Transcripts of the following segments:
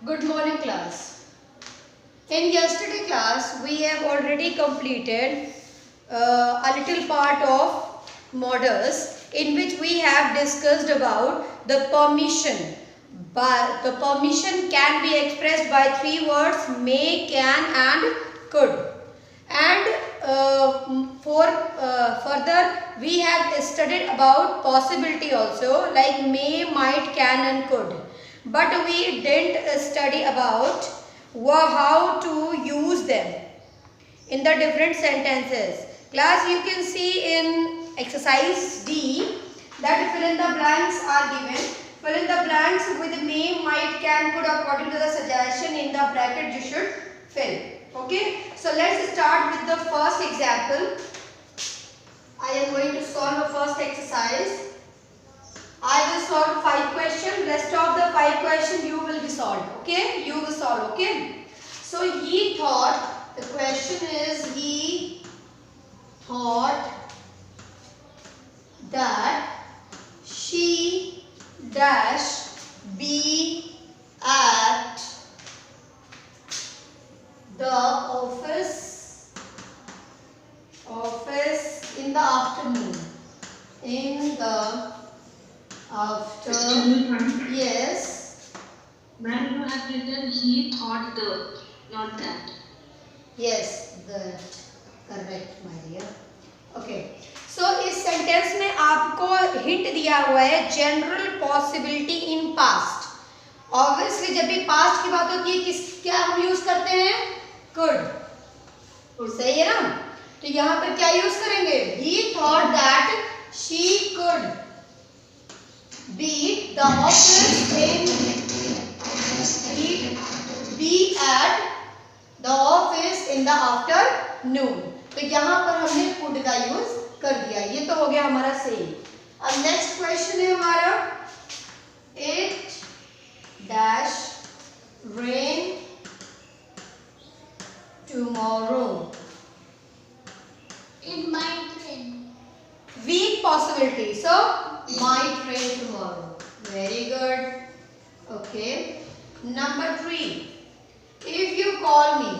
Good morning, class. In yesterday class, we have already completed a little part of models in which we have discussed about the permission. But the permission can be expressed by three words: may, can, and could. And for further, we have studied about possibility also, like may, might, can, and could. But we didn't study about how to use them in the different sentences. Class, you can see in exercise D that fill in the blanks are given. Fill in the blanks with may, might, can, could according to the suggestion in the bracket you should fill. Okay. So let's start with the first example. I am going to solve the first exercise. I will solve 5 questions. Rest of the 5 questions you will be solved. Okay. You will solve. Okay. So he thought, the question is, he thought that she dash be at the office in the afternoon. In the afternoon. Yes. Ma'am, you have written he thought the, not that. Yes, that. Correct, my dear. Okay. So इस sentence में आपको hint दिया हुआ है general possibility in past. Obviously जब भी past की बात होती है किस क्या हम यूज करते हैं? कुड. सही है ना? तो यहाँ पर क्या यूज करेंगे? He thought that she could be the office be at the office in the afternoon. तो यहाँ पर हमने could का यूज कर दिया. ये तो हो गया हमारा सही. अब नेक्स्ट क्वेश्चन है हमारा, it dash rain tomorrow. It might rain. Weak possibility. So might rain tomorrow. Very good. Okay. Number 3. If you call me.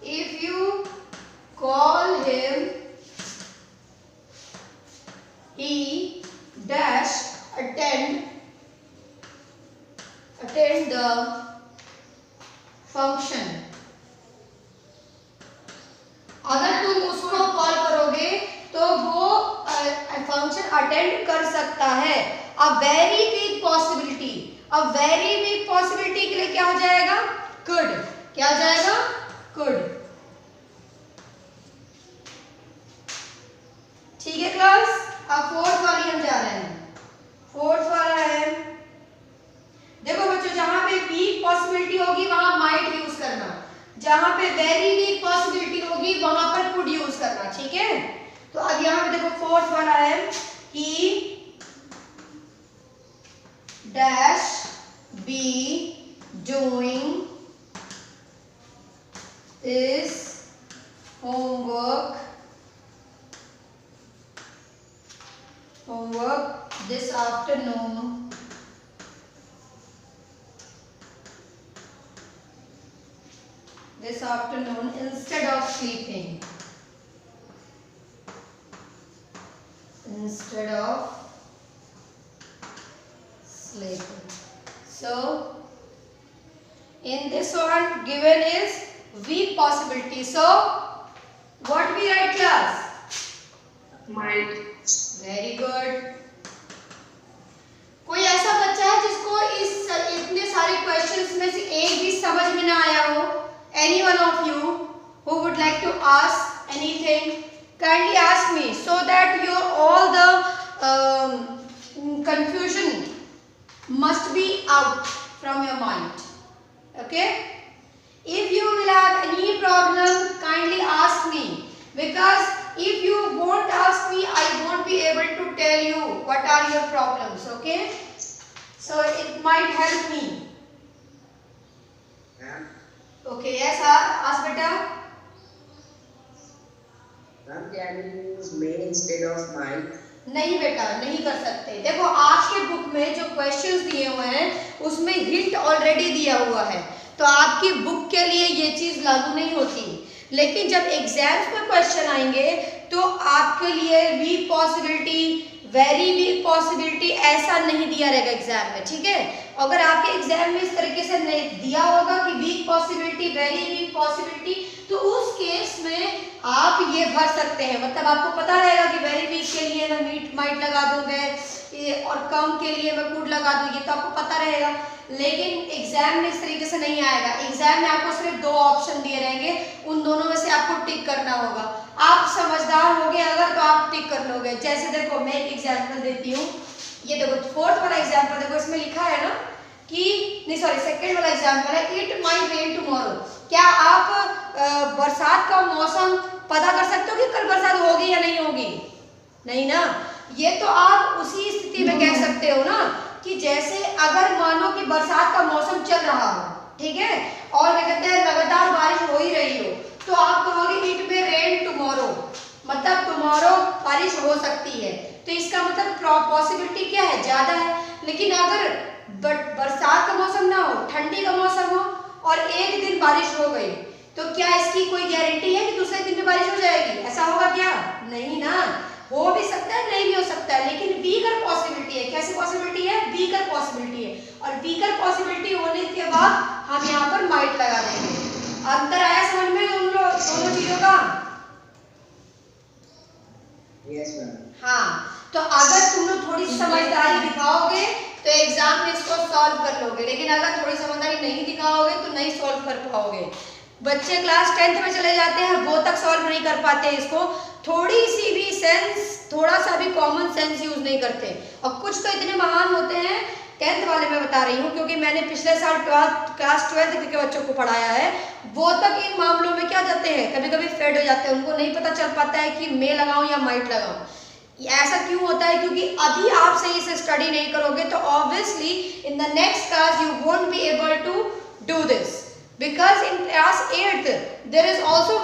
If you call him, he dash attend the function. अगर तुम उसको call करोगे तो वो function attend कर सकता है. A very weak possibility. A very weak possibility के लिए क्या हो जाएगा? कुड. क्या हो जाएगा? कुड. ठीक है क्लास. अब फोर्थ वाली हम जा रहे हैं. फोर्थ वाला है, देखो बच्चों, जहां पे वीक पॉसिबिलिटी होगी वहां माइट यूज करना. जहां पे वेरी वीक पॉसिबिलिटी होगी वहां पर कुड यूज करना. ठीक है. तो अब यहां पे देखो फोर्थ वाला है, ही dash be doing is homework this afternoon. Instead of sleeping. So in this one given is weak possibility. So what we write, class? Might. Very good. कोई ऐसा बच्चा है जिसको इतने सारे क्वेश्चंस में से एक भी समझ में ना आया हो? Any one of you who would like to ask anything, kindly ask me so that your all the confusion must be out from your mind. Okay? If you will have any problem, kindly ask me, because if you won't ask me, I won't be able to tell you what are your problems. Okay? So it might help me. Okay, yes, ask beta. Ma'am, can you use may instead of might? नहीं बेटा, नहीं कर सकते। देखो आपके book में जो questions दिए हुए हैं उसमें हिंट ऑलरेडी दिया हुआ है, तो आपकी बुक के लिए ये चीज लागू नहीं होती। लेकिन जब एग्जाम्स में क्वेश्चन आएंगे तो आपके लिए weak possibility, very weak possibility ऐसा नहीं दिया रहेगा एग्जाम में, ठीक है। अगर आपके एग्जाम में इस तरीके से नहीं दिया होगा कि weak possibility, very weak possibility, तो उस केस में आप ये भर सकते हैं। मतलब आपको पता रहेगा कि वेरी वीक के लिए मैं मीट माइट लगा दूंगा और कम के लिए मैं कुड लगा दूंगी, तो आपको पता रहेगा। लेकिन एग्जाम में इस तरीके से नहीं आएगा। एग्जाम में आपको सिर्फ दो ऑप्शन दिए रहेंगे, उन दोनों में से आपको टिक करना होगा। आप समझदार होगे अगर तो आप टिक कर लोगे। जैसे देखो मैं एक एग्जाम्पल देती हूँ, ये देखो फोर्थ वाला एग्जाम्पल देखो, इसमें लिखा है ना कि नहीं सॉरी सेकंड वाला एग्जाम्पल है, इट माइट रेन टुमारो। क्या आप बरसात का मौसम पता कर सकते हो कि कल बरसात होगी या नहीं होगी? नहीं ना। ये तो आप उसी स्थिति में कह सकते हो ना कि जैसे अगर मानो कि बरसात का मौसम चल रहा हो, ठीक है, और क्या कहते हैं लगातार बारिश हो ही रही हो, तो आप कहोगे इट मे रेन टुमारो, मतलब टुमारो बारिश हो सकती है। तो इसका मतलब पॉसिबिलिटी क्या है, ज्यादा है। लेकिन अगर बरसात का मौसम ना हो, ठंडी का मौसम हो और एक दिन बारिश हो गई, तो क्या इसकी कोई गारंटी है कि दूसरे दिन में बारिश हो जाएगी? ऐसा होगा क्या? नहीं ना। हो भी सकता है, नहीं भी हो सकता है, लेकिन वीकर पॉसिबिलिटी है। कैसी पॉसिबिलिटी है? वीकर पॉसिबिलिटी है। और वीकर पॉसिबिलिटी होने के बाद हम यहाँ पर माइट लगा देंगे। अंतर आया समझ में दोनों चीजों का? Yes ma'am. हाँ, तो अगर तुम लोग थोड़ी समझदारी दिखाओगे तो एग्जाम में इसको सॉल्व कर लोगे, लेकिन अगर थोड़ी समझदारी नहीं दिखाओगे तो नहीं सॉल्व कर पाओगे। बच्चे क्लास 10th में चले जाते हैं, वो तक सॉल्व नहीं कर पाते इसको, थोड़ी सी भी सेंस, थोड़ा सा भी कॉमन सेंस यूज नहीं करते। और कुछ तो इतने महान होते हैं, 10th वाले मैं बता रही हूँ क्योंकि मैंने पिछले साल क्लास 12th के बच्चों को पढ़ाया है, वो तक इन मामलों में क्या जाते हैं, कभी कभी फेड हो जाते हैं, उनको नहीं पता चल पाता है कि मे लगाऊं या माइट लगाऊं। ऐसा क्यों होता है? क्योंकि अभी आप सही से स्टडी नहीं करोगे तो obviously in the next class you won't be able to do this, because in class 8th there is also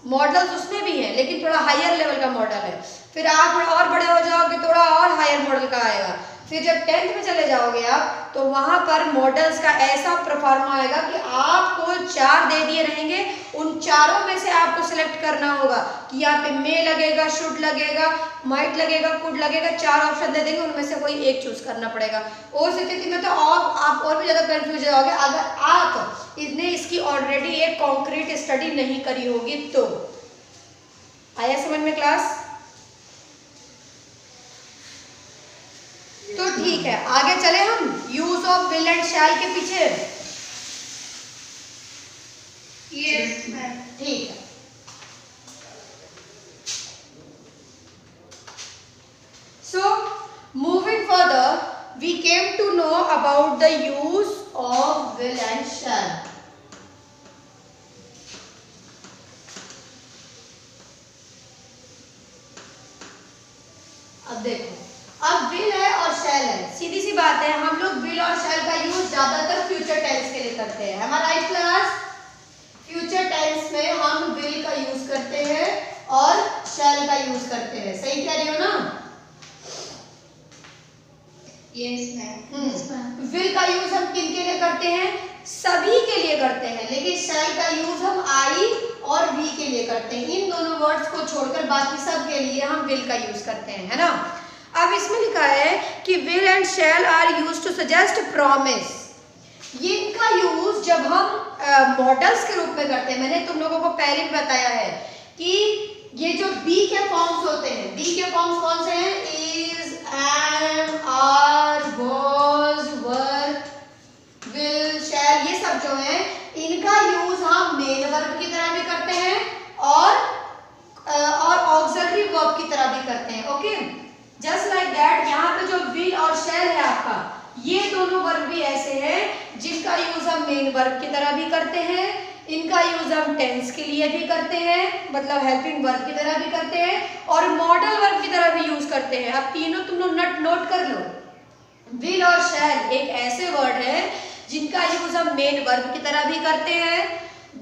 models उसमें भी हैं, लेकिन थोड़ा हायर लेवल का मॉडल है। फिर आप और बड़े हो जाओगे, थोड़ा और हायर मॉडल का आएगा। फिर जब 10th में चले जाओगे आप, तो वहां पर मॉडल्स का ऐसा परफॉर्मा आएगा कि आपको 4 दे दिए रहेंगे, उन चारों में से आपको सिलेक्ट करना होगा कि यहाँ पे मे लगेगा, शुड लगेगा, माइट लगेगा, कुड लगेगा, 4 ऑप्शन दे देंगे, उनमें से कोई एक चूज करना पड़ेगा। और स्थिति में तो आप और भी ज्यादा कंफ्यूज जाओगे अगर आप इसकी ऑलरेडी एक कॉन्क्रीट स्टडी नहीं करी होगी तो। आया समझ में क्लास? तो ठीक है, आगे चले हम यूज ऑफ विल एंड शैल के पीछे। Yes, ma'am. ठीक है, so moving further we came to know about the use of will and shall. अब देखो, अब विल है और शैल है, सीधी सी बात है, हम लोग विल और शैल का यूज ज्यादातर फ्यूचर टेंस के लिए करते हैं। हमारा राइट क्लास? फ्यूचर टेंस में हम विल का यूज करते हैं और शैल का यूज करते हैं। सही कह रही हो ना? Yes, ma'am. विल का यूज हम किन के लिए करते हैं? सभी के लिए करते हैं, लेकिन शैल का यूज हम आई और वी के लिए करते हैं। इन दोनों वर्ड्स को छोड़कर बाकी सब के लिए हम विल का यूज करते हैं, है ना? अब इसमें लिखा है कि will and shall are used to suggest promise. ये इनका यूज जब हम मॉडल्स के रूप में करते हैं, मैंने तुम लोगों को पहले भी बताया है कि ये जो बी के फॉर्म्स होते हैं, बी के फॉर्म्स कौन से हैं? Is, am, are, was, were, will, shall, ये सब जो है इनका यूज हम मेन वर्ब की तरह भी करते हैं और ऑक्सिलरी वर्ब की तरह भी करते हैं। ओके, जस्ट लाइक दैट यहाँ पे जो विल और शैल है आपका, ये दोनों वर्ब भी ऐसे हैं जिनका यूज हम मेन वर्ब की तरह भी करते हैं, इनका यूज हम टेंस के लिए भी करते हैं, मतलब हेल्पिंग वर्ब की तरह भी करते हैं और मॉडल वर्ब की तरह भी यूज करते हैं। अब तीनों तुम लोग नोट कर लो। विल और शैल एक ऐसे वर्ड है जिनका यूज हम मेन वर्ब की तरह भी करते हैं।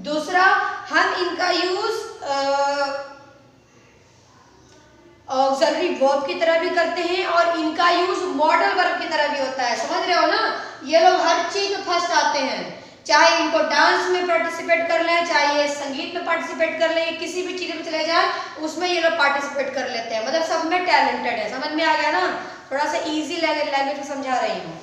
दूसरा, हम इनका यूज ऑक्सिलरी वर्ब की तरह भी करते हैं और इनका यूज मॉडल वर्ब की तरह भी होता है। समझ रहे हो ना, ये लोग हर चीज में फर्स्ट आते हैं, चाहे इनको डांस में पार्टिसिपेट कर लें, चाहे ये संगीत में पार्टिसिपेट कर लें, किसी भी चीज में चले जाए उसमें ये लोग पार्टिसिपेट कर लेते हैं, मतलब सब में टैलेंटेड है। समझ में आ गया ना, थोड़ा सा इजी लैंग्वेज में समझा रही हूँ,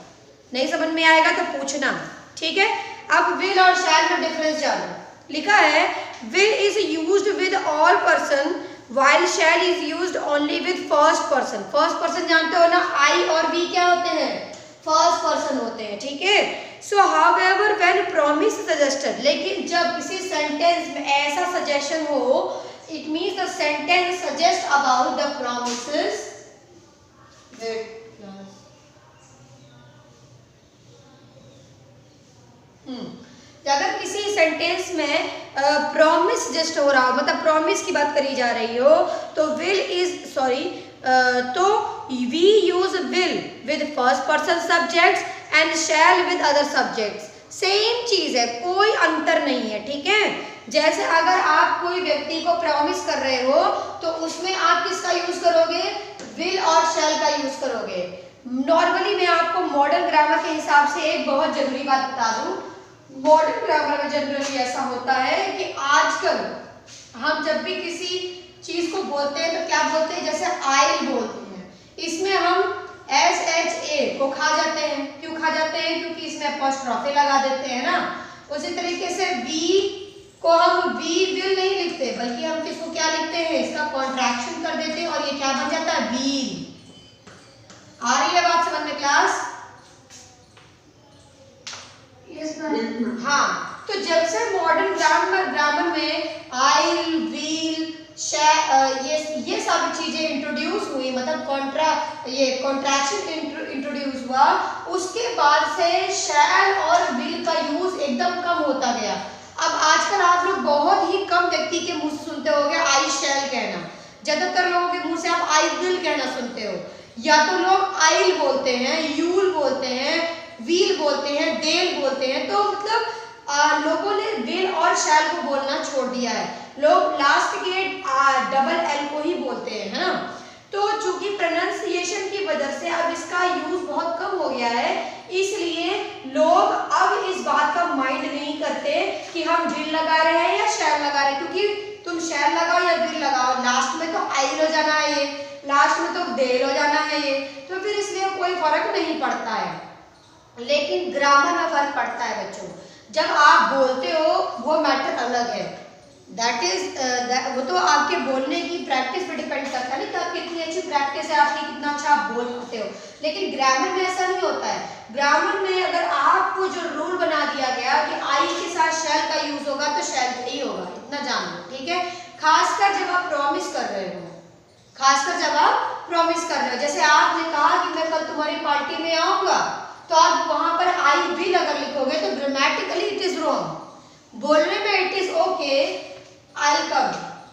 नहीं समझ में आएगा तो पूछना, ठीक है। अब विल और शैल में डिफरेंस जानो। लिखा है will is used with all person while shall is used only with first person। First person जानते हो ना, आई और वी क्या होते हैं, फर्स्ट पर्सन होते हैं, ठीक है। सो हाउएवर व्हेन प्रॉमिस सजेस्टेड, लेकिन जब किसी सेंटेंस में ऐसा सजेशन हो, it means the sentence suggest about the promises अगर किसी सेंटेंस में प्रॉमिस जस्ट हो रहा हो, मतलब प्रॉमिस की बात करी जा रही हो, तो विल इज तो we use will with first person subjects and shall with other subjects. Same चीज है, कोई अंतर नहीं है, ठीक है। जैसे अगर आप कोई व्यक्ति को प्रॉमिस कर रहे हो तो उसमें आप किसका यूज करोगे, विल और शैल का यूज करोगे। नॉर्मली मैं आपको मॉडर्न ग्रामर के हिसाब से एक बहुत जरूरी बात बता दूं, मॉडर्न ग्रामर में जनरली ऐसा होता है कि आजकल हम जब भी किसी चीज को बोलते हैं तो क्या बोलते हैं, जैसे आई बोलते हैं, इसमें हम SHA को खा जाते हैं। क्यों खा जाते हैं, क्योंकि इसमें अपॉस्ट्रोफी लगा देते हैं ना। उसी तरीके से वी को हम वी विल नहीं लिखते, बल्कि हम किसको क्या लिखते हैं, इसका कॉन्ट्रैक्शन कर देते हैं और ये क्या बन जाता है, वील। आ रही है बात समझ में क्लास? हाँ, तो जब से मॉडर्न ग्रामर में आई विल ये सब चीजें इंट्रोड्यूस हुई, मतलब कॉन्ट्रैक्शन इंट्रोड्यूस हुआ, उसके बाद से शैल और विल का यूज एकदम कम होता गया। अब आजकल आप लोग बहुत ही कम व्यक्ति के मुंह से सुनते होंगे आई शैल कहना, ज्यादातर लोगों के मुंह से आप आई विल कहना सुनते हो। या तो लोग आइल बोलते हैं, यूल बोलते हैं, व्हील बोलते हैं, देल बोलते हैं। तो मतलब लोगों ने विल और शैल को बोलना छोड़ दिया है, लोग लास्ट के डबल एल को ही बोलते हैं, है ना। तो चूंकि प्रोनाउंसिएशन की वजह से अब इसका यूज बहुत कम हो गया है, इसलिए लोग अब इस बात का माइंड नहीं करते कि हम विल लगा रहे हैं या शैल लगा रहे हैं, क्योंकि तुम शैल लगाओ या विल लगाओ, लास्ट में तो आइल हो जाना है, ये लास्ट में तो देल हो जाना है ये, तो फिर इसलिए कोई फर्क नहीं पड़ता है। लेकिन ग्रामर में फर्क पड़ता है बच्चों, जब आप बोलते हो वो मैटर अलग है, दैट इज वो तो आपके बोलने की प्रैक्टिस पे डिपेंड करता है ना, कि आपकी कितनी अच्छी प्रैक्टिस है, आपकी कितना अच्छा आप बोल पाते हो। लेकिन ग्रामर में ऐसा नहीं होता है। ग्रामर में अगर आपको जो रूल बना दिया गया कि आई के साथ शैल का यूज होगा तो शैल ही होगा, इतना जान लो, ठीक है। खासकर जब आप प्रॉमिस कर रहे हो, खासकर जब आप प्रॉमिस कर रहे हो, जैसे आपने कहा कि मैं कल तुम्हारी पार्टी में आऊंगा, तो आप वहां पर आई विल अगर लिखोगे तो ग्रामेटिकली इट इज रॉन्ग, बोलने में it is okay I will come,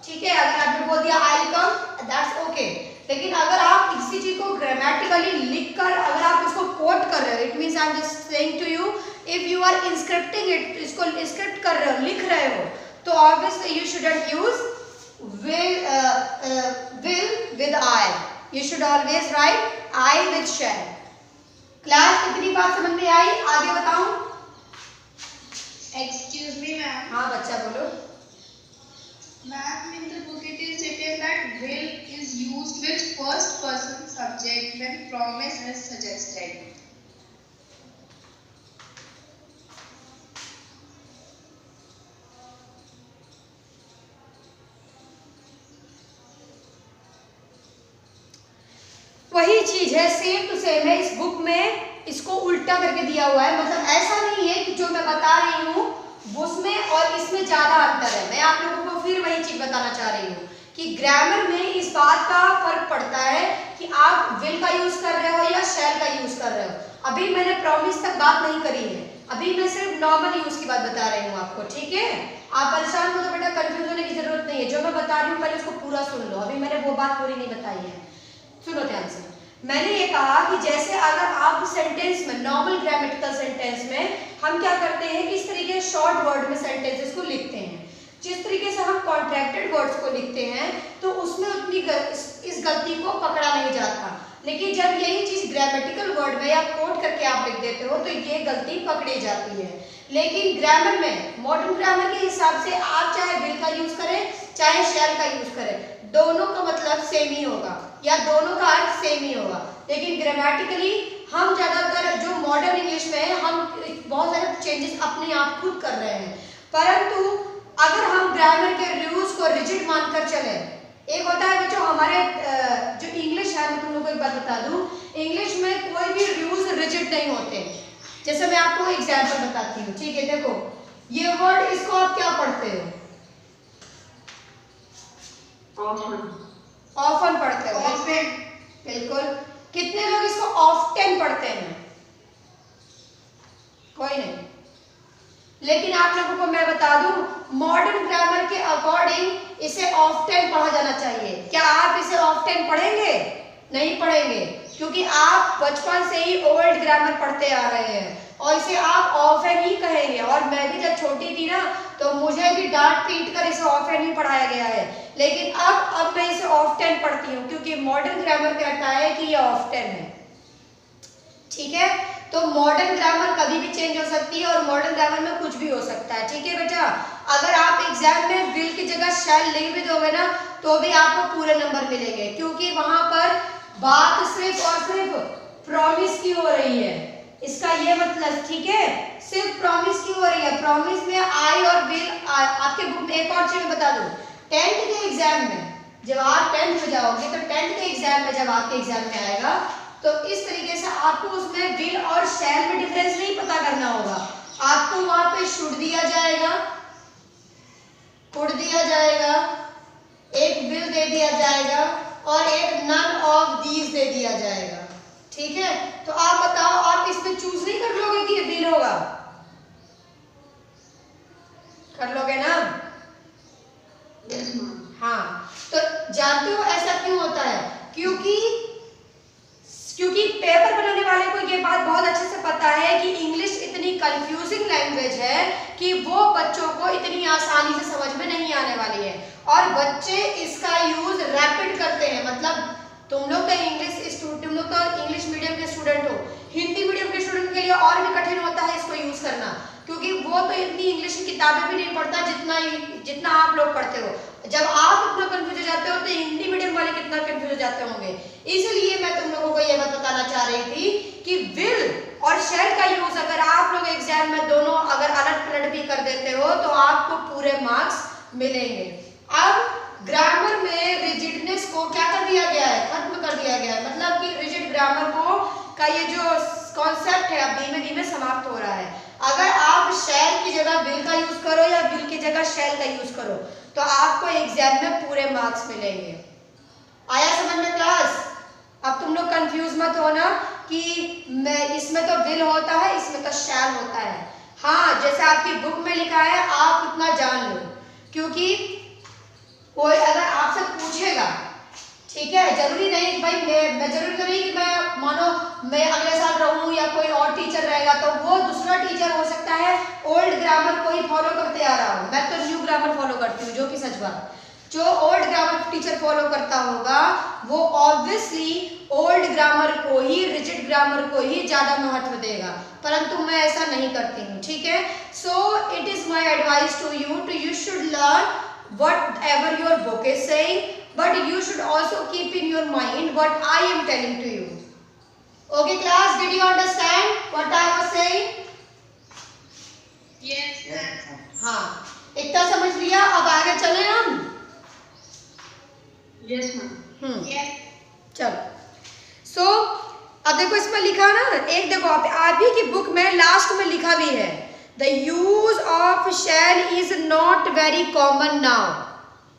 ठीक है। अगर आपने बोल दिया I will come that's okay, लेकिन अगर आप किसी चीज को ग्रामेटिकली लिखकर अगर आप इसको कोट कर रहे हो, it means I am just saying to you, if you are inscripting it, इसको स्क्रिप्ट कर रहे हो, लिख रहे हो, तो obviously you shouldn't use will with I, you should always write I with shall। Class कितनी बात समझ में आई, आगे बताऊं? Excuse me, ma'am. हाँ बच्चा बोलो। Ma'am, in the book it is written that will is used with first person subject when promise is suggested. वही चीज है, सेम टू सेम है। इस बुक में इसको उल्टा करके दिया हुआ है, मतलब ऐसा नहीं है कि जो मैं बता रही हूँ उसमें और इसमें ज्यादा अंतर है। मैं आप लोगों को फिर वही चीज बताना चाह रही हूँ कि ग्रामर में इस बात का फर्क पड़ता है कि आप विल का यूज कर रहे हो या शैल का यूज कर रहे हो। अभी मैंने प्रॉमिस तक बात नहीं करी है, अभी मैं सिर्फ नॉर्मल यूज की बात बता रही हूँ आपको, ठीक है। आप परेशान हो तो बेटा कंफ्यूज होने की जरूरत नहीं है, जो मैं बता रही हूँ पहले उसको पूरा सुन लो, अभी मैंने वो बात पूरी नहीं बताई है। सुनो ध्यान से, मैंने ये कहा कि जैसे अगर आप सेंटेंस में, नॉर्मल ग्रामेटिकल सेंटेंस में हम क्या करते हैं कि इस तरीके शॉर्ट वर्ड में सेंटेंसेस को लिखते हैं। जिस तरीके से हम कॉन्ट्रैक्टेड वर्ड्स को लिखते हैं तो उसमें उतनी इस गलती को पकड़ा नहीं जाता, लेकिन जब यही चीज ग्रामेटिकल वर्ड में या कोट करके आप लिख देते हो तो ये गलती पकड़ी जाती है। लेकिन ग्रामर में, मॉडर्न ग्रामर के हिसाब से आप चाहे विल का यूज करें चाहे शैल का यूज करें, दोनों का मतलब सेम ही होगा या दोनों का अर्थ सेम ही होगा। लेकिन ग्रामेटिकली हम ज्यादातर जो मॉडर्न इंग्लिश में है हम बहुत सारे चेंजेस अपने आप खुद कर रहे हैं, परंतु अगर हम ग्रामर के रूल्स को रिजिड मानकर चले, एक होता है बच्चों हमारे जो इंग्लिश है, मैं तुम लोगों को एक बात बता दूं, इंग्लिश में कोई भी रूल्स रिजिड नहीं होते। जैसे मैं आपको एग्जांपल बताती हूँ, ठीक है, देखो ये वर्ड, इसको आप क्या पढ़ते हो? ऑफन पढ़ते हो? बिल्कुल। कितने लोग इसको ऑफ्टन पढ़ते हैं? कोई नहीं। लेकिन आप लोगों को मैं बता दूं, मॉडर्न ग्रामर के अकॉर्डिंग इसे ऑफ्टन पढ़ा जाना चाहिए। क्या आप इसे ऑफ्टन पढ़ेंगे? नहीं पढ़ेंगे, क्योंकि आप बचपन से ही ओल्ड ग्रामर पढ़ते आ रहे हैं और इसे आप ऑफन ही कहेंगे। और मैं भी जब छोटी थी ना तो मुझे भी डांट पीट कर इसे ऑफन ही पढ़ाया गया है, लेकिन अब मैं इसे ऑफ्टन पढ़ती हूँ क्योंकि मॉडर्न ग्रामर कहता है कि ये ऑफ्टन है। ठीक है, तो मॉडर्न ग्रामर कभी भी चेंज हो सकती है और मॉडर्न ग्रामर में कुछ भी हो सकता है। ठीक है बेटा, अगर आप एग्जाम में विल की जगह शैल लिख भी दोगे ना तो भी आपको पूरे नंबर मिलेंगे, क्योंकि वहां पर बात सिर्फ और सिर्फ प्रॉमिस की हो रही है। इसका ये मतलब, ठीक है, सिर्फ प्रॉमिस की हो रही है। प्रॉमिस में आई और विल, आपके बुक में एक और चीज बता दूं, 10th के एग्जाम में जब आप 10th में जाओगे तो 10th के एग्जाम में जब आपके एग्जाम में आएगा तो इस तरीके से आपको उसमें विल और शैल में डिफरेंस नहीं पता करना होगा। आपको वहां पे शुड दिया जाएगा, कुड दिया जाएगा, एक विल दे दिया जाएगा और एक नन ऑफ दीज दे दिया जाएगा। ठीक है, तो आप बताओ, आप इसमें चूज नहीं कर लोगे कि ये विल होगा? कर लोगे ना? हाँ, तो जानते हो ऐसा क्यों होता है? क्योंकि पेपर बनाने वाले को ये बात बहुत अच्छे से पता है कि इंग्लिश इतनी कंफ्यूजिंग लैंग्वेज है कि वो बच्चों को इतनी आसानी से समझ में नहीं आने वाली है, और बच्चे इसका यूज रैपिड करते हैं। मतलब तुम लोग तो इंग्लिश मीडियम के स्टूडेंट हो, हिंदी मीडियम के स्टूडेंट के लिए और भी कठिन होता है इसको यूज करना, क्योंकि वो तो इतनी इंग्लिश की किताबें भी नहीं पढ़ता जितना आप लोग पढ़ते हो। जब आप इतना कंफ्यूज हो जाते हो तो हिंदी मीडियम वाले कितना कंफ्यूज हो जाते होंगे। इसलिए मैं तुम लोगों को ये बात बताना चाह रही थी कि विल और शैल का यूज अगर आप लोग एग्जाम में दोनों अगर अलट पलट भी कर देते हो तो आपको पूरे मार्क्स मिलेंगे। अब ग्रामर में रिजिडनेस को क्या कर दिया गया है? खत्म कर दिया गया है। मतलब कि रिजिड ग्रामर का ये जो कॉन्सेप्ट है अब धीमे धीमे समाप्त हो रहा है। अगर आप शैल की जगह विल का यूज करो या विल की जगह शैल का यूज करो तो आपको एग्जाम में पूरे मार्क्स मिलेंगे। आया समझ में क्लास? अब तुम लोग कंफ्यूज मत होना कि इसमें तो विल होता है, इसमें तो शैल होता है। हाँ, जैसे आपकी बुक में लिखा है आप उतना जान लो, क्योंकि कोई अगर आपसे पूछेगा, ठीक है, जरूरी नहीं भाई मैं जरूरी तो नहीं कि मैं मानो मैं अगले साल रहूं या कोई और टीचर रहेगा तो वो दूसरा टीचर हो सकता है ओल्ड ग्रामर को ही फॉलो करते आ रहा हूं। मैं तो न्यू ग्रामर फॉलो करती हूँ, जो कि सच बात। जो ओल्ड ग्रामर टीचर फॉलो करता होगा वो ऑब्वियसली ओल्ड ग्रामर को ही, रिजिड ग्रामर को ही ज्यादा महत्व देगा, परंतु मैं ऐसा नहीं करती हूँ। ठीक है, so it is my advice to you should learn whatever your book is saying, but you should also keep in your mind what I am telling to you. Okay class, did you understand what I was saying? Yes ma'am. हाँ, इतना समझ लिया? अब आगे चले हम? Yes ma'am. Yes. चलो, सो अब देखो इसमें लिखा ना, एक देखो आप ही की बुक में लास्ट में लिखा भी है, The use of shall is not very common now.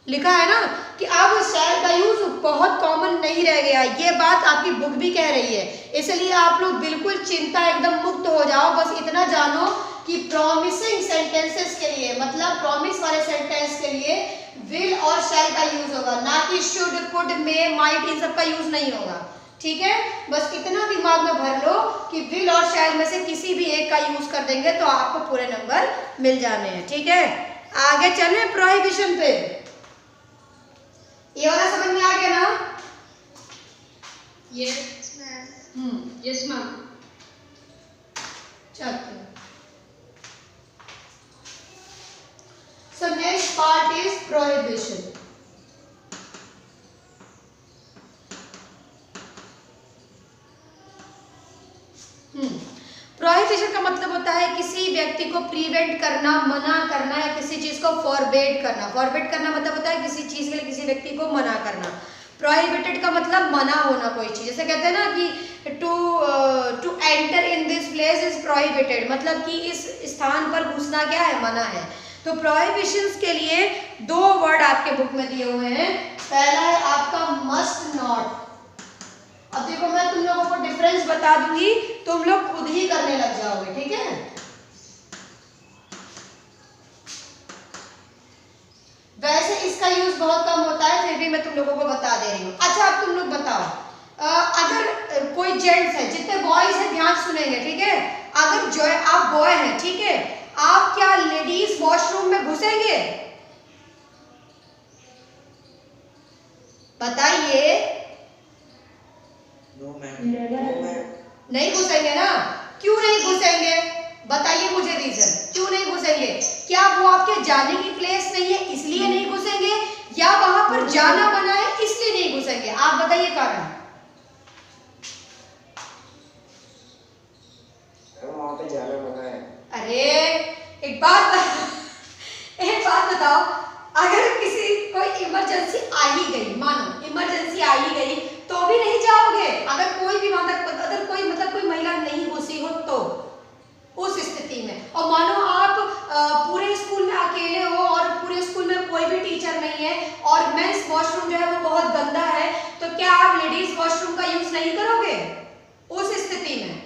लिखा है ना कि अब shall का यूज बहुत कॉमन नहीं रह गया। ये बात आपकी बुक भी कह रही है, इसलिए आप लोग बिल्कुल चिंता एकदम मुक्त हो जाओ। बस इतना जानो कि प्रॉमिसिंग सेंटेंसेस के लिए, मतलब प्रॉमिस वाले सेंटेंस के लिए विल और शैल का यूज होगा, ना कि शुड, कुड, मे, माइट, इन सब का यूज नहीं होगा। ठीक है, बस इतना दिमाग में भर लो कि विल और शैल में से किसी भी एक का यूज कर देंगे तो आपको पूरे नंबर मिल जाने हैं। ठीक है, आगे चले प्रोहिबिशन पे। ये वाला समझ में आ गया ना? Yes, ma'am. Yes, ma'am. चलते। So next part is prohibition. Prohibition का मतलब होता है किसी व्यक्ति को प्रिवेंट करना, मना करना, या किसी चीज को फॉरबिड करना। फॉरबिड करना मतलब होता है किसी चीज के लिए किसी व्यक्ति को मना करना। प्रोहिबिटेड का मतलब मना होना कोई चीज। जैसे कहते हैं ना कि to enter in this place is prohibited, मतलब कि इस स्थान पर घुसना क्या है, मना है। तो प्रोहिबिशंस के लिए दो वर्ड आपके बुक में दिए हुए हैं। पहला है आपका मस्ट नॉट। अब देखो मैं तुम लोगों को डिफरेंस बता दूंगी, तुम लोग खुद ही करने लग जाओगे, ठीक है? वैसे इसका यूज बहुत कम होता है, फिर भी मैं तुम लोगों को बता दे रही हूँ। अच्छा अब तुम लोग बताओ, अगर कोई जेंट्स है, जितने बॉयज हैं ध्यान सुनेंगे, ठीक है? अगर जो आप बॉय हैं, ठीक है, आप क्या लेडीज वॉशरूम में घुसेंगे? बताइए। नहीं घुसेंगे ना? क्यों नहीं घुसेंगे? बताइए मुझे रीजन, क्यों नहीं घुसेंगे? क्या वो आपके जाने की प्लेस नहीं है इसलिए नहीं घुसेंगे, या वहां पर जाना मना है इसलिए नहीं घुसेंगे? आप बताइए कारण। वहां पे जाना मना है। अरे एक बात बताओ, अगर किसी कोई इमरजेंसी आ ही गई, मानो इमरजेंसी आ ही गई, तो भी नहीं जाओगे? अगर कोई भी अगर कोई मतलब कोई महिला नहीं घुसी हो तो उस स्थिति में, और मानो आप पूरे स्कूल में अकेले हो और पूरे स्कूल में कोई भी टीचर नहीं है और मेंस वॉशरूम जो है वो बहुत गंदा है, तो क्या आप लेडीज वॉशरूम का यूज नहीं करोगे? उस स्थिति में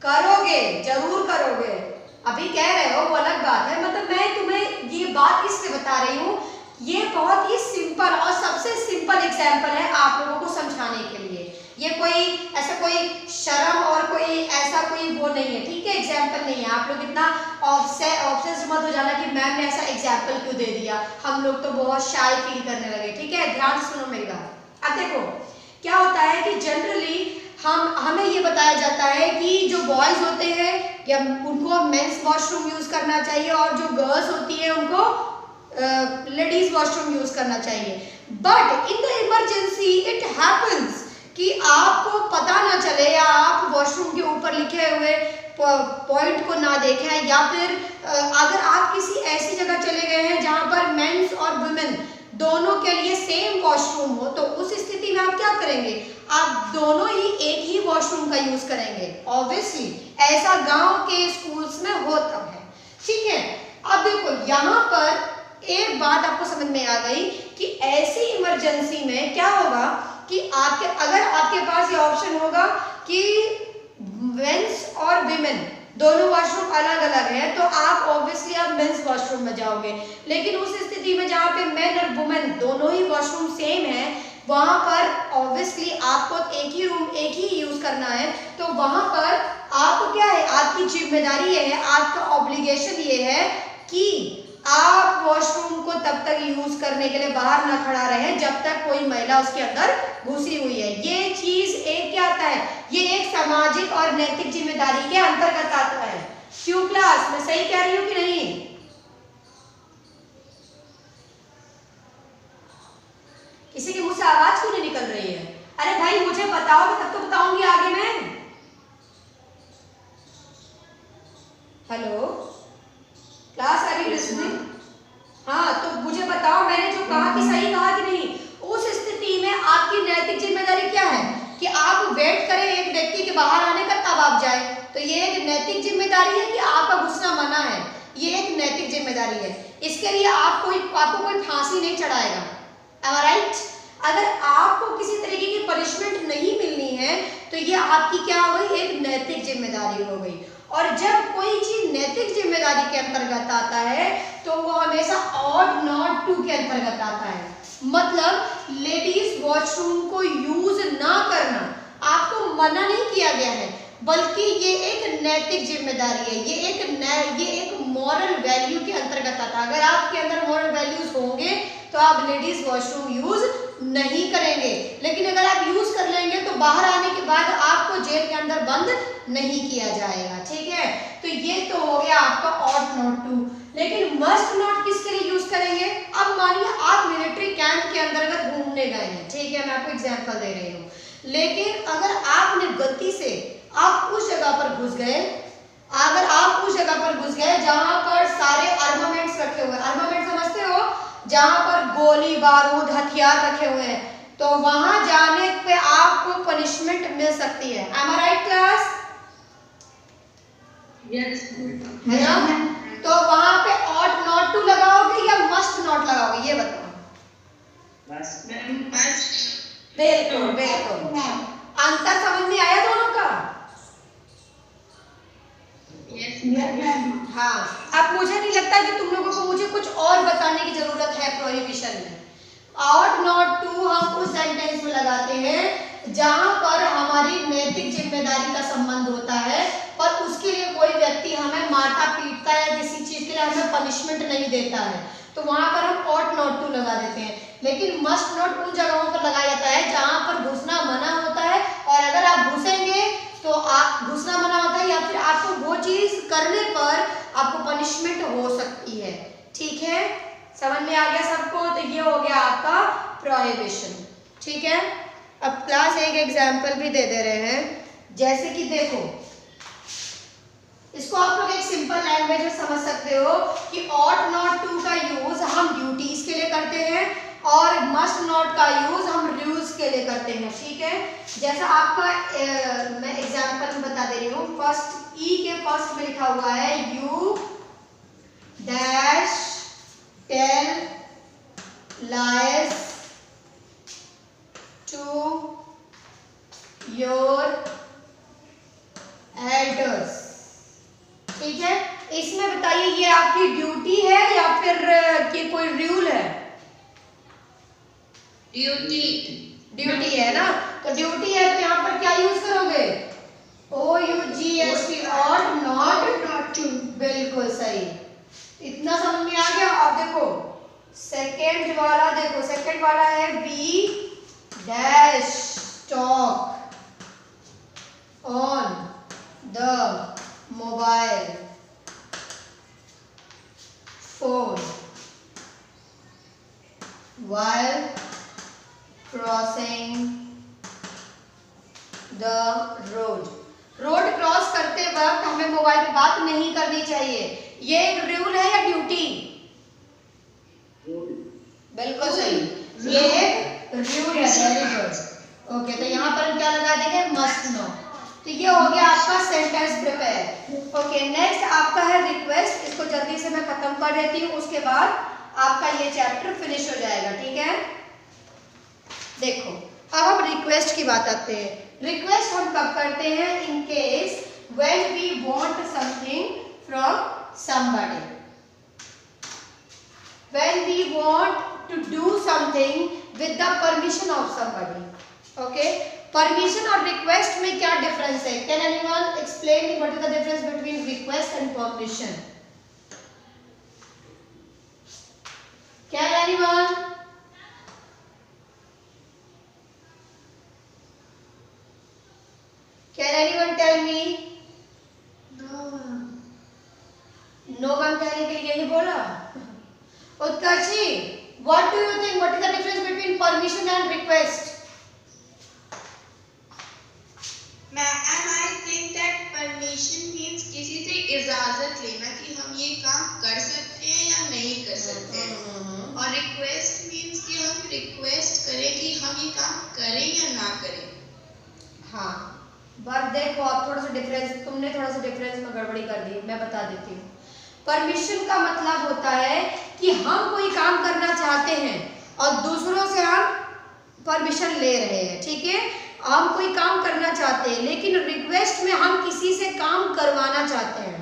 करोगे, जरूर करोगे। अभी कह रहे हो वो अलग बात है, मतलब मैं तुम्हें ये बात इसलिए बता रही हूँ, ये बहुत ही सिंपल और सबसे सिंपल एग्जाम्पल है आप लोगों को समझाने के लिए। ये कोई ऐसा कोई शर्म और कोई ऐसा कोई वो नहीं है, ठीक है? एग्जाम्पल नहीं है। आप लोग इतना ऑब्सेस्ड मत हो जाना कि मैम ने ऐसा एग्जाम्पल क्यों दे दिया, हम लोग तो बहुत शाय फील करने लगे, ठीक है? ध्यान से सुनो मेरी बात। अब देखो क्या होता है कि जनरली हमें ये बताया जाता है कि जो बॉयज होते हैं या उनको मेंस वॉशरूम यूज करना चाहिए, और जो गर्ल्स होती है उनको लेडीज वॉशरूम यूज करना चाहिए। But in the emergency it happens कि आपको पता ना चले, या आप वॉशरूम के ऊपर लिखे हुए पॉइंट को ना देखें, या फिर अगर आप किसी ऐसी जगह चले गए हैं जहां पर मेंस और वुमेन दोनों के लिए सेम वॉशरूम हो, तो उस स्थिति में आप क्या करेंगे? आप दोनों ही एक ही वॉशरूम का यूज करेंगे। ऑब्वियसली ऐसा गांव के स्कूल्स में होता है, ठीक है? अब देखो यहाँ पर एक बात आपको समझ में आ गई कि ऐसी इमरजेंसी में क्या होगा कि अगर आपके पास ये ऑप्शन होगा कि मेंस और विमेन दोनों वॉशरूम अलग अलग है, तो आप ऑब्वियसली आप मेंस वॉशरूम में जाओगे। लेकिन उस स्थिति में जहाँ पे मेन और वुमेन दोनों ही वॉशरूम सेम है, वहां पर ऑब्वियसली आपको एक ही रूम एक ही यूज करना है, तो वहां पर आपको क्या है, आपकी जिम्मेदारी ये है, आपका ऑब्लिगेशन ये है कि आप वॉशरूम को तब तक यूज करने के लिए बाहर ना खड़ा रहे जब तक कोई महिला उसके अंदर घुसी हुई है। ये चीज एक क्या आता है, ये एक सामाजिक और नैतिक जिम्मेदारी के अंतर्गत आता है। क्यों क्लास, मैं सही कह रही हूँ कि नहीं? किसी के मुंह से आवाज क्यों नहीं निकल रही है? अरे भाई मुझे बताओगे तब तो बताऊंगी आगे मैं। Hello class, are you listening? हाँ तो मुझे बताओ, मैंने जो कहा कि सही कहा कि नहीं? उस स्थिति में आपकी नैतिक जिम्मेदारी क्या है कि आप वेट करें एक व्यक्ति के बाहर आने का तब आप जाए। तो ये एक नैतिक जिम्मेदारी है कि आपका घुसना मना है, ये एक नैतिक जिम्मेदारी है। इसके लिए आपको कोई फांसी नहीं चढ़ाएगा, राइट? अगर आपको किसी तरीके की पनिशमेंट नहीं मिलनी है तो ये आपकी क्या हो गई, एक नैतिक जिम्मेदारी हो गई। और जब कोई चीज नैतिक जिम्मेदारी के अंतर्गत आता है तो वो हमेशा ऑड नॉट टू के अंतर्गत आता है। मतलब लेडीज वॉशरूम को यूज ना करना आपको मना नहीं किया गया है, बल्कि ये एक नैतिक जिम्मेदारी है, ये एक मॉरल वैल्यू के अंतर्गत आता है। अगर आपके अंदर मॉरल वैल्यूज होंगे तो आप लेडीज वॉशरूम यूज नहीं करेंगे, लेकिन अगर आप यूज कर लेंगे तो बाहर आने के बाद आपको जेल के अंदर बंद नहीं किया जाएगा, ठीक है। तो ये तो हो गया आपका ऑट नॉट टू। लेकिन मस्ट नॉट किसके लिए यूज करेंगे? अब मानिए आप मिलिट्री कैंप के अंतर्गत घूमने गए हैं, ठीक है, मैं आपको एग्जांपल दे रही हूँ, लेकिन अगर आपने गलती से आप उस जगह पर घुस गए, अगर आप उस जगह पर घुस गए जहां पर सारे आर्मामेंट्स रखे हुए, आर्मामेंट समझते हो, जहां पर गोली बारूद हथियार रखे हुए हैं, तो वहां जाने पे आपको पनिशमेंट मिल सकती है। एम आई राइट क्लास? यस है ना? तो वहां पे ऑट नॉट टू लगाओगे या मस्ट नॉट लगाओगे, ये बताओ। बिल्कुल बिल्कुल, अंतर समझ में आया दोनों का? हाँ, अब मुझे नहीं लगता कि तुम लोगों को मुझे कुछ और बताने की जरूरत है प्रोहिबिशन में। ऑट नॉट टू हम उस सेंटेंस में लगाते हैं जहां पर हमारी नैतिक जिम्मेदारी का संबंध होता है, पर उसके लिए कोई व्यक्ति हमें मारता पीटता है, किसी चीज के लिए हमें पनिशमेंट नहीं देता है, तो वहां पर हम ऑट नॉट टू लगा देते हैं। लेकिन मस्ट नॉट उन जगहों पर लगाया जाता है जहां पर घुसना मना होता है, और अगर आप घुसेंगे तो आप घुसना मना होता है या फिर आपको वो चीज करने पर आपको पनिशमेंट हो सकती है, ठीक है। समझ में आ गया सबको? तो ये हो गया आपका प्रोहिबिशन, ठीक है। अब क्लास एक एग्जाम्पल भी दे दे रहे हैं, जैसे कि देखो, इसको आप लोग एक सिंपल लैंग्वेज में समझ सकते हो कि ऑट नॉट टू का यूज हम ड्यूटीज के लिए करते हैं और मस्ट नॉट का यूज हम रूल्स के लिए करते हैं, ठीक है। जैसा आपका मैं एग्जांपल में बता दे रही हूँ, फर्स्ट ई के फर्स्ट में लिखा हुआ है you dash tell lies to your elders, ठीक है। इसमें बताइए ये आपकी ड्यूटी है या फिर कि कोई रूल है? ड्यूटी है ना, तो ड्यूटी है तो यहाँ पर क्या यूज करोगे? OUGST और नॉट टू, बिल्कुल सही। इतना समझ में आ गया? अब देखो सेकेंड वाला, देखो सेकेंड वाला है we dash talk on the mobile phone while crossing the road। Road cross करते वक्त हमें मोबाइल पे बात नहीं करनी चाहिए, ये एक रूल है या ड्यूटी? बिल्कुल सही, ये एक रूल है। Very good, okay. तो यहाँ पर हम क्या लगा देंगे? Must know. तो ये हो गया आपका सेंटेंस प्रिपेयर। ओके, नेक्स्ट आपका है रिक्वेस्ट। इसको जल्दी से मैं खत्म कर देती हूँ, उसके बाद आपका ये चैप्टर फिनिश हो जाएगा, ठीक है। देखो अब हम रिक्वेस्ट की बात आते हैं। रिक्वेस्ट हम कब करते हैं? In case when we want something from somebody, when we want to do something with the permission of somebody, okay. Permission और रिक्वेस्ट में क्या डिफरेंस है? Can anyone explain what is the difference between request and permission? Can anyone? Can anyone tell me? No one कहने के लिए यही बोला? उत्कर्षी, what do you think? What is the difference between permission and request? I think that permission means किसी से इजाजत लेना कि हम ये काम कर सकते हैं या नहीं कर सकते हैं, और request means कि हम request करें कि हम ये काम करें या ना करें। हाँ, बट देखो आप थोड़ा सा डिफरेंस, तुमने थोड़ा सा डिफरेंस में गड़बड़ी कर दी, मैं बता देती हूँ। परमिशन का मतलब होता है कि हम कोई काम करना चाहते हैं और दूसरों से हम परमिशन ले रहे हैं, ठीक है। हम कोई काम करना चाहते हैं, लेकिन रिक्वेस्ट में हम किसी से काम करवाना चाहते हैं।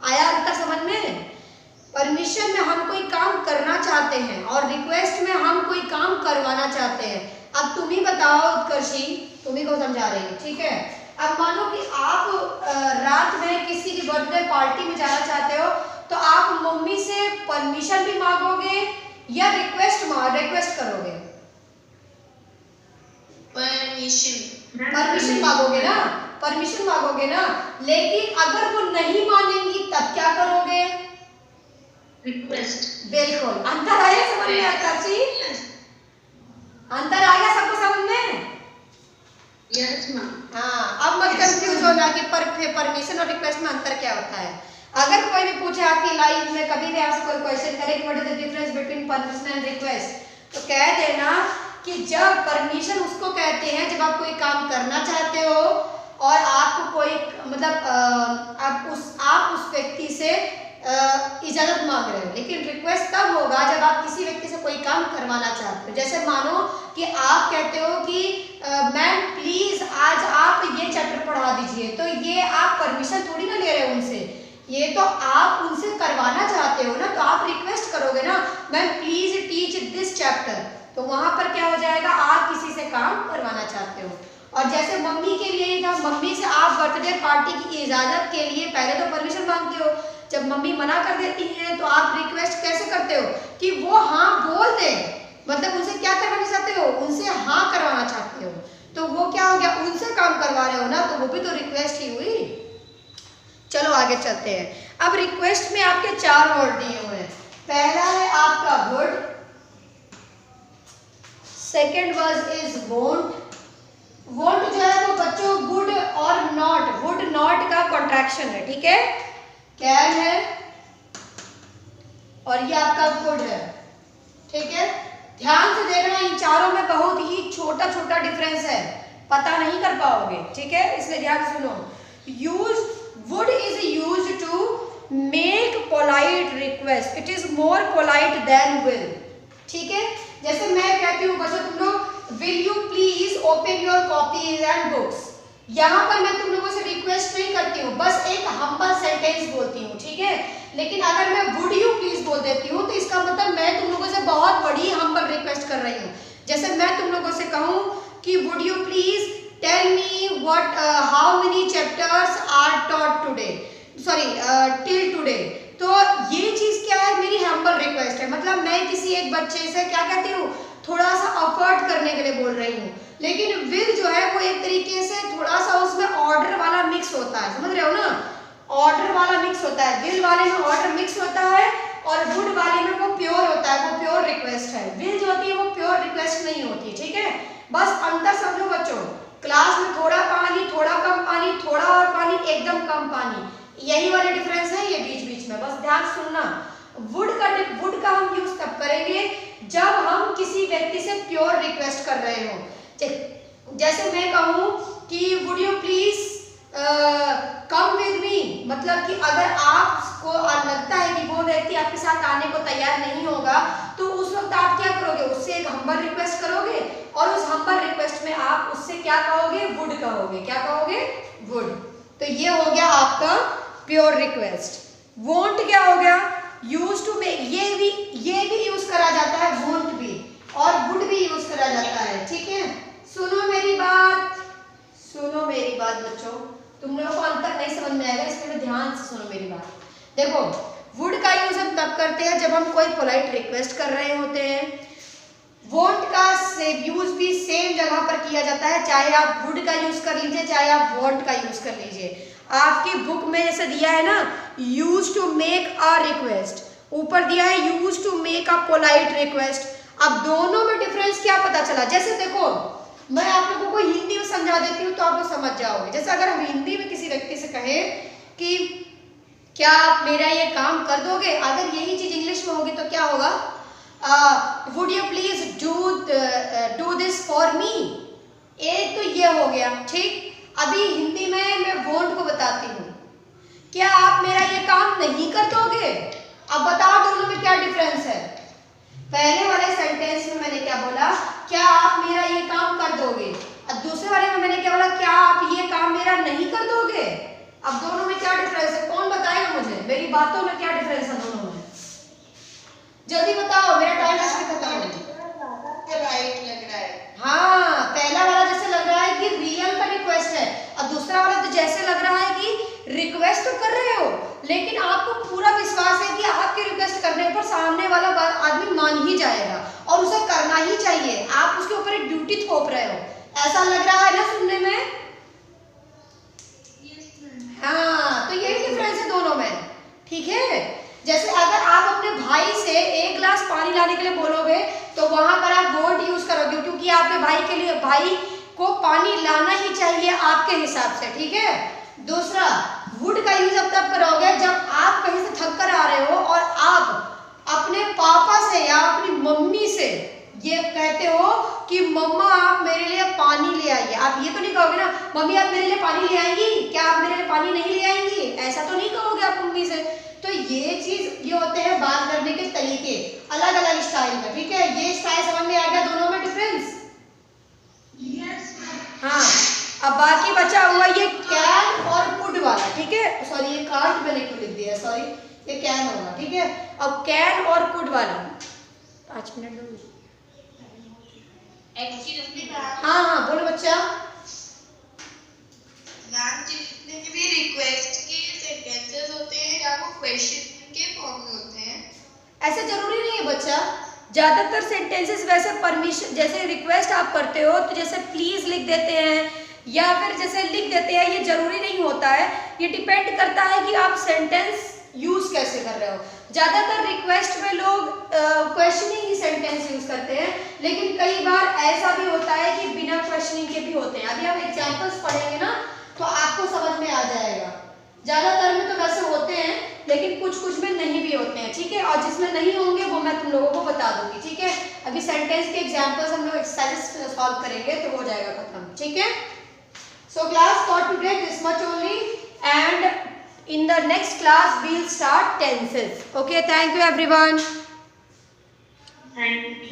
आया अंतर समझ में? परमिशन में हम कोई काम करना चाहते हैं और रिक्वेस्ट में हम कोई काम करवाना चाहते हैं। अब तुम ही बताओ उत्कर्षी, तुम ही को समझा रही हो, ठीक है। अब मानो कि आप रात में किसी की बर्थडे पार्टी में जाना चाहते हो, आप मम्मी से परमिशन भी मांगोगे या रिक्वेस्ट करोगे? परमिशन मांगोगे ना, परमिशन मांगोगे ना। लेकिन अगर वो नहीं मानेंगी तब क्या करोगे? रिक्वेस्ट। बिल्कुल। अंतर आया समझ में? आकाशी, अंतर आ गया सबको समझ में? Yes ma'am. हाँ, अब मत कंफ्यूज होना कि परमिशन और रिक्वेस्ट में अंतर क्या होता है। अगर कोई भी पूछे आपकी लाइफ में, कभी भी आपसे कोई क्वेश्चन करे कि what is the difference between permission and request, तो कह देना कि जब परमिशन उसको कहते हैं जब आप कोई काम करना चाहते हो और आपको कोई मतलब आप उस व्यक्ति से इजाजत मांग रहे हो। लेकिन रिक्वेस्ट तब होगा जब आप किसी व्यक्ति से कोई काम करवाना चाहते हो। जैसे मानो कि आप कहते हो कि मैम प्लीज आज आप ये चैप्टर पढ़ा दीजिए, तो ये आप परमिशन थोड़ी ना ले रहे हो उनसे, ये तो आप उनसे करवाना चाहते हो ना, तो आप रिक्वेस्ट करोगे ना ma'am please teach this chapter, तो वहां पर क्या हो जाएगा, आप किसी से काम करवाना चाहते हो। और जैसे मम्मी के लिए ही था, मम्मी से आप बर्थडे पार्टी की इजाजत के लिए पहले तो परमिशन मांगते हो, जब मम्मी मना कर देती हैं तो आप रिक्वेस्ट कैसे करते हो कि वो हाँ बोल दे, मतलब उनसे क्या करवाना चाहते हो, उनसे हाँ करवाना चाहते हो, तो वो क्या हो गया, उनसे काम करवा रहे हो ना, तो वो भी तो रिक्वेस्ट ही हुई। चलो आगे चलते हैं। अब रिक्वेस्ट में आपके 4 वर्ड दिए हुए हैं। पहला है आपका would, second word is won't. Won't जो है वो बच्चों वुड और नॉट, वुड नॉट का कॉन्ट्रैक्शन है, ठीक है। कैन है और ये आपका वुड है, ठीक है। ध्यान से देखना, इन चारों में बहुत ही छोटा छोटा डिफरेंस है, पता नहीं कर पाओगे, ठीक है, इसलिए ध्यान से सुनो। Use would is use to make polite request, it is more polite than will, ठीक है। जैसे मैं कहती हूँ बच्चों तुम लोग will you please open your copies and books, यहाँ पर मैं तुम लोगों से रिक्वेस्ट नहीं करती हूँ, बस एक हम्बल सेंटेंस बोलती हूँ, ठीक है। लेकिन अगर मैं वुड यू प्लीज बोल देती हूँ तो इसका मतलब मैं तुम लोगों से बहुत बड़ी हम्बल रिक्वेस्ट कर रही हूँ। जैसे मैं तुम लोगों से कहूँ कि would you please tell me what how many chapters are taught today, sorry till today, तो ये चीज क्या है, मेरी हम्बल रिक्वेस्ट है, मतलब मैं किसी एक बच्चे से क्या कहती हूँ, थोड़ा सा अफर्ट करने के लिए बोल रही हूँ। लेकिन विल जो है वो एक तरीके से थोड़ा सा उसमें ऑर्डर वाला मिक्स होता है, समझ रहे हो ना, ऑर्डर वाला मिक्स होता है, विल वाले में ऑर्डर मिक्स होता है और वुड वाले में वो प्योर होता है, वो प्योर रिक्वेस्ट है। विल जो होती है वो प्योर रिक्वेस्ट नहीं होती, ठीक है। बस अंतर समझो बच्चों, क्लास में थोड़ा पानी, थोड़ा कम पानी, थोड़ा और पानी, एकदम कम पानी, यही वाले डिफरेंस है ये बीच बीच में, बस ध्यान सुनना। वुड का हम यूज तब करेंगे जब हम किसी व्यक्ति से प्योर रिक्वेस्ट कर रहे हो। जैसे मैं कहूँ कि would you please come with me, मतलब कि अगर आपको लगता है कि वो व्यक्ति आपके साथ आने को तैयार नहीं होगा तो उस वक्त आप क्या करोगे, उससे एक हम्बल रिक्वेस्ट करोगे और उस हम्बल रिक्वेस्ट में आप उससे क्या कहोगे, वुड कहोगे, क्या कहोगे, वुड। तो ये हो गया आपका प्योर रिक्वेस्ट। वोंट क्या हो गया, यूज टू मेक, ये भी यूज करा जाता है, वोंट भी और वुड भी यूज करा जाता है, ठीक है। सुनो मेरी बात, सुनो मेरी बात बच्चों, तुम लोगों को अंतर नहीं समझ में आएगा, इसलिए ध्यान से सुनो मेरी बात। देखो वुड का यूज हम तब करते हैं जब हम कोई पोलाइट रिक्वेस्ट कर रहे होते हैं। वोंट का यूज भी सेम जगह पर किया जाता है, चाहे आप वुड का यूज कर लीजिए चाहे आप वोंट का यूज कर लीजिए। आपकी बुक में जैसे दिया है ना, use to make a request, ऊपर दिया है use to make a polite request. अब दोनों में डिफरेंस क्या पता चला, जैसे देखो मैं आप लोगों को हिंदी में समझा देती हूँ तो आप लोग समझ जाओगे। जैसे अगर हम हिंदी में किसी व्यक्ति से कहें कि क्या आप मेरा ये काम कर दोगे, अगर यही चीज इंग्लिश में होगी तो क्या होगा, would you please do this for me, एक तो ये हो गया, ठीक। अभी हिंदी में मैं वोंट को बताती हूँ, क्या आप मेरा ये काम नहीं कर दोगे। अब बताओ दोनों में क्या डिफरेंस है। पहले वाले सेंटेंस में मैंने क्या बोला, क्या आप मेरा ये काम कर दोगे, और दूसरे वाले में मैंने क्या बोला, क्या आप ये काम मेरा नहीं कर दोगे। अब दोनों में क्या डिफरेंस है, कौन बताएगा मुझे, मेरी बातों में क्या डिफरेंस है दोनों में, जल्दी बताओ, मेरा टाइम ऐसे खत्म हो। राइट लग रहा है, हाँ पहला वाला जैसे लग रहा है कि रियल का रिक्वेस्ट है और दूसरा वाला तो जैसे लग रहा है कि रिक्वेस्ट तो कर रहे हो लेकिन आपको पूरा विश्वास है कि और सामने वाला आदमी मान ही जाएगा और उसे करना ही चाहिए। आप उसके ऊपर एक ड्यूटी थोप रहे हो, ऐसा लग रहा है ना सुनने में? हाँ, तो यही डिफरेंस है दोनों में, ठीक है। जैसे अगर आप अपने भाई से 1 गिलास पानी लाने के लिए बोलोगे तो वहां पर आप वोट यूज करोगे, क्योंकि आपके भाई को पानी लाना ही चाहिए आपके हिसाब से, ठीक है। दूसरा, वुड का यूज अब तब करोगे जब आप कहीं से थक कर आ रहे हो और आप अपने पापा से या अपनी मम्मी से ये कहते हो कि मम्मा आप मेरे लिए पानी ले आइए। आप ये तो नहीं कहोगे ना, मम्मी आप मेरे लिए पानी ले आएंगी, क्या आप मेरे लिए पानी नहीं ले आएंगी, ऐसा तो नहीं कहोगे आप मम्मी से। तो ये चीज ये होते हैं बात करने के तरीके, अलग अलग स्टाइल में, ठीक है। ये स्टाइल समझ में आ गया दोनों में डिफरेंस? हाँ, अब बाकी बचा हुआ ये कैन और कुड वाला, ठीक है। सॉरी, ये कांट मैंने क्यों लिख दिया, सॉरी, ये कैन होगा, ठीक है। अब कैन और कुड वाला 5 मिनट दो। हाँ हाँ बोलो बच्चा। मैम जितने भी रिक्वेस्ट के सेंटेंसेस होते हैं या वो क्वेश्चन के फॉर्म में होते हैं? ऐसे जरूरी नहीं है बच्चा, ज्यादातर सेंटेंसेस वैसे परमिशन, जैसे रिक्वेस्ट आप करते हो तो जैसे प्लीज लिख देते हैं या फिर जैसे लिख देते हैं, ये जरूरी नहीं होता है। ये डिपेंड करता है कि आप सेंटेंस यूज कैसे कर रहे हो। ज्यादातर रिक्वेस्ट में लोग क्वेश्चनिंग ही सेंटेंस यूज करते हैं, लेकिन कई बार ऐसा भी होता है कि बिना क्वेश्चनिंग के भी होते हैं। अभी हम एग्जांपल्स पढ़ेंगे ना तो आपको समझ में आ जाएगा। ज्यादातर में तो वैसे होते हैं, लेकिन कुछ में नहीं भी होते हैं, ठीक है। और जिसमें नहीं होंगे वो मैं तुम लोगों को बता दूंगी, ठीक है। अभी सेंटेंस के एग्जांपल्स हम लोग एक्सरसाइज सॉल्व करेंगे तो हो जाएगा खत्म, ठीक है। So class for today this much only, and in the next class we'll start tenses. Okay, thank you everyone. Thank you.